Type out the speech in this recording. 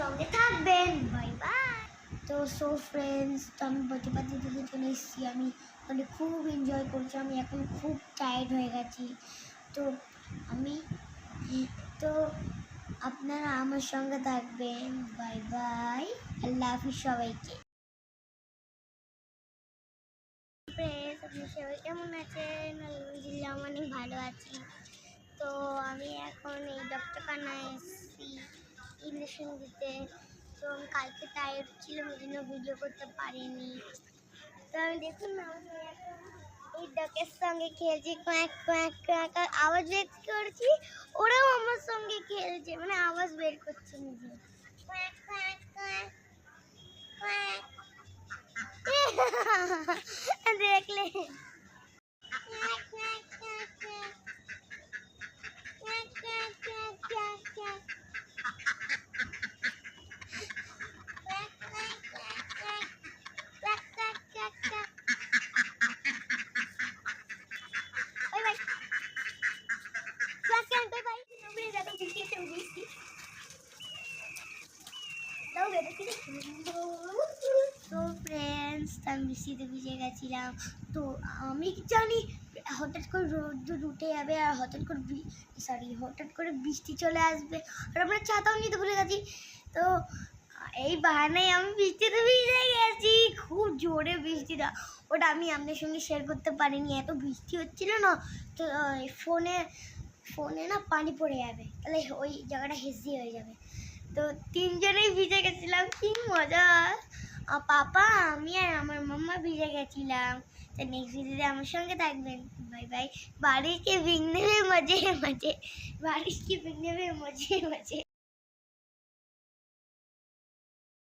সঙ্গে থাকবেন। Bye bye. তো সো ফ্রেন্ডস, তো আমি বার্থডে পার্টি থেকে চলে এসেছি। আমি মানে খুব এনজয় করছি। আমি এখন খুব টায়ার্ড হয়ে গেছি। তো আমি তো আপনারা আমার সঙ্গে থাকবেন। Bye bye. আল্লাহ হাফিজ সবাইকে। ফ্রেন্ডস, আপনি সবাই কেমন আছেন? আলহামদুলিল্লাহ অনেক ভালো আছি। তো আমি এখন এই ডক্টরখানায় এসেছি ইঞ্জেকশন দিতে। তো আমি কালকে টায়ার্ড ছিলাম, ওই জন্য ভিডিও করতে পারিনি। তো আমি দেখুন না, আমি এখন এই ডকের সঙ্গে খেলছি, কোয়াক কোয়াক কোয়াক আওয়াজ বের করছি, ওরাও আমার সঙ্গে খেলছে, মানে আওয়াজ বের করছে নিজে, কোয়াক কোয়াক কোয়াক কোয়াক। দেখলে quack quack quack quack quack quack quack quack quack. তো ফ্রেন্ডস, আমি বৃষ্টিতে ভিজে গেছিলাম। তো আমি জানি হঠাৎ করে রোদ উঠে যাবে আর হঠাৎ করে বৃষ্টি চলে আসবে, আর আমরা ছাতাও নিতে ভুলে গেছি। তো এই বাহানায় আমি বৃষ্টিতে ভিজে গেছি, খুব জোরে বৃষ্টিটা। ওটা আমি আপনার সঙ্গে শেয়ার করতে পারিনি, এত বৃষ্টি হচ্ছিল না। তো ফোনে না পানি পড়ে যাবে, তাহলে ওই জায়গাটা হেসি হয়ে যাবে। তো তিনজনেই ভিজে গেছিলাম, কি মজা। পাপা, আমি আর আমার মাম্মা ভিজে গেছিলাম। তো নেক্সট ভিডিওতে আমার সঙ্গে থাকবেন। Bye bye. बारिश के भीगने में मजे मजे, बारिश के भीगने में मजे मजे।